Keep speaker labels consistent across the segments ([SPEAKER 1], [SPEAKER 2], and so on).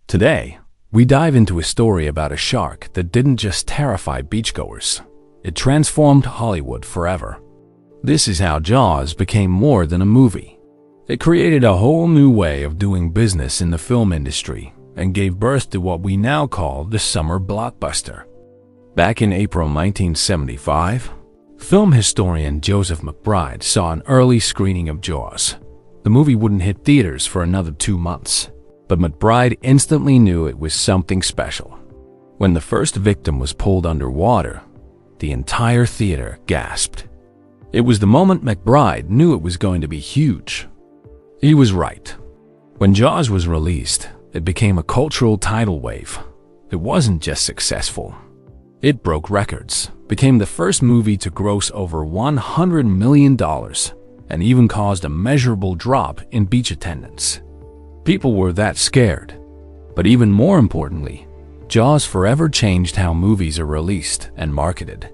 [SPEAKER 1] Today, we dive into a story about a shark that didn't just terrify beachgoers, it transformed Hollywood forever. This is how Jaws became more than a movie. It created a whole new way of doing business in the film industry and gave birth to what we now call the summer blockbuster. Back in April 1975, film historian Joseph McBride saw an early screening of Jaws. The movie wouldn't hit theaters for another 2 months, but McBride instantly knew it was something special. When the first victim was pulled underwater, the entire theater gasped. It was the moment McBride knew it was going to be huge. He was right. When Jaws was released, it became a cultural tidal wave. It wasn't just successful. It broke records, became the first movie to gross over $100 million, and even caused a measurable drop in beach attendance. People were that scared. But even more importantly, Jaws forever changed how movies are released and marketed.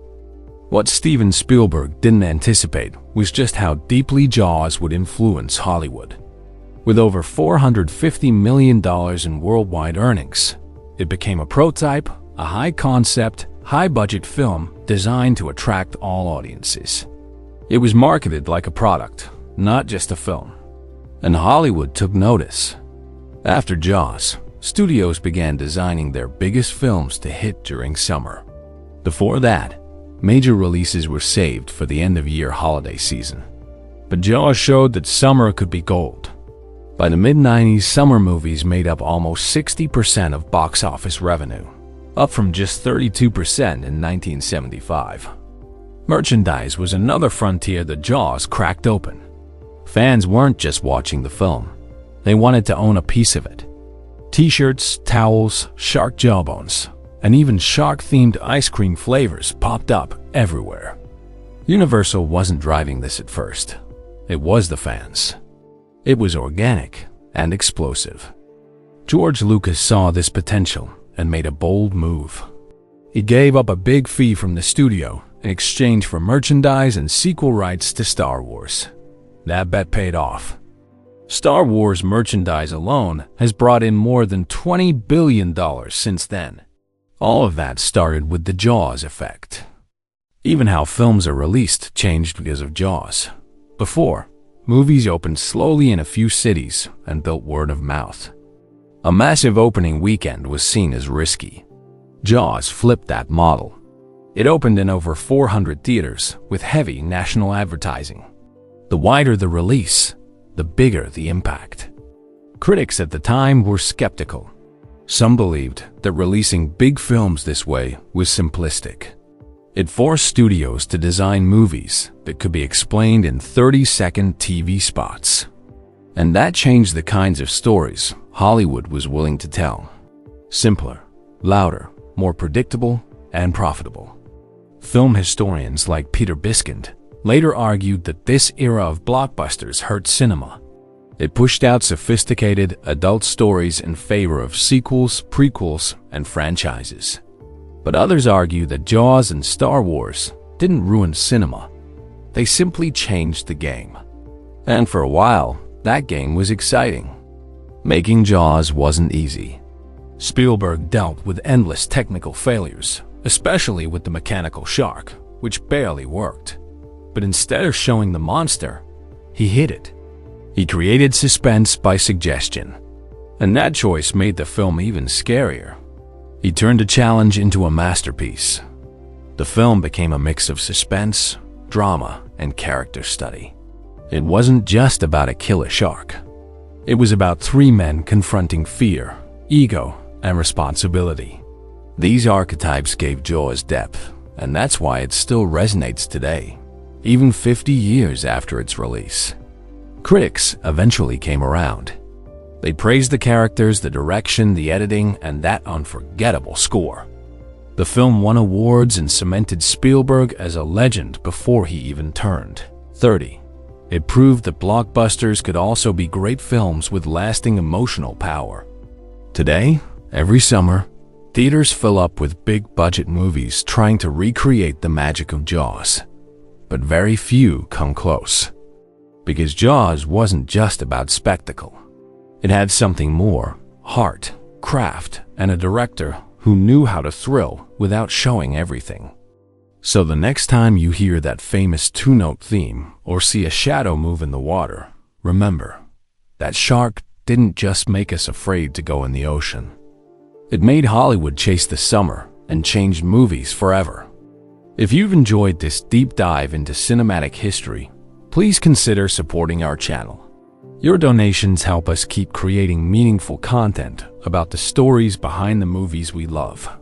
[SPEAKER 1] What Steven Spielberg didn't anticipate was just how deeply Jaws would influence Hollywood. With over $450 million in worldwide earnings, it became a prototype, a high-concept, high-budget film designed to attract all audiences. It was marketed like a product, not just a film. And Hollywood took notice. After Jaws, studios began designing their biggest films to hit during summer. Before that, major releases were saved for the end-of-year holiday season. But Jaws showed that summer could be gold. By the mid-90s, summer movies made up almost 60% of box office revenue, up from just 32% in 1975. Merchandise was another frontier that Jaws cracked open. Fans weren't just watching the film. They wanted to own a piece of it. T-shirts, towels, shark jawbones, and even shark-themed ice cream flavors popped up everywhere. Universal wasn't driving this at first. It was the fans. It was organic and explosive. George Lucas saw this potential and made a bold move. He gave up a big fee from the studio in exchange for merchandise and sequel rights to Star Wars. That bet paid off. Star Wars merchandise alone has brought in more than $20 billion since then. All of that started with the Jaws effect. Even how films are released changed because of Jaws. Before, movies opened slowly in a few cities and built word of mouth. A massive opening weekend was seen as risky. Jaws flipped that model. It opened in over 400 theaters with heavy national advertising. The wider the release, the bigger the impact. Critics at the time were skeptical. Some believed that releasing big films this way was simplistic. It forced studios to design movies that could be explained in 30-second TV spots. And that changed the kinds of stories Hollywood was willing to tell. Simpler, louder, more predictable, and profitable. Film historians like Peter Biskind later argued that this era of blockbusters hurt cinema. It pushed out sophisticated adult stories in favor of sequels, prequels, and franchises. But others argue that Jaws and Star Wars didn't ruin cinema. They simply changed the game. And for a while, that game was exciting. Making Jaws wasn't easy. Spielberg dealt with endless technical failures, especially with the mechanical shark, which barely worked. But instead of showing the monster, he hid it. He created suspense by suggestion, and that choice made the film even scarier. He turned a challenge into a masterpiece. The film became a mix of suspense, drama, and character study. It wasn't just about a killer shark. It was about 3 men confronting fear, ego, and responsibility. These archetypes gave Jaws depth, and that's why it still resonates today, even 50 years after its release. Critics eventually came around. They praised the characters, the direction, the editing, and that unforgettable score. The film won awards and cemented Spielberg as a legend before he even turned 30. It proved that blockbusters could also be great films with lasting emotional power. Today, every summer, theaters fill up with big-budget movies trying to recreate the magic of Jaws. But very few come close. Because Jaws wasn't just about spectacle. It had something more: heart, craft, and a director who knew how to thrill without showing everything. So the next time you hear that famous two-note theme or see a shadow move in the water, remember, that shark didn't just make us afraid to go in the ocean. It made Hollywood chase the summer and changed movies forever. If you've enjoyed this deep dive into cinematic history, please consider supporting our channel. Your donations help us keep creating meaningful content about the stories behind the movies we love.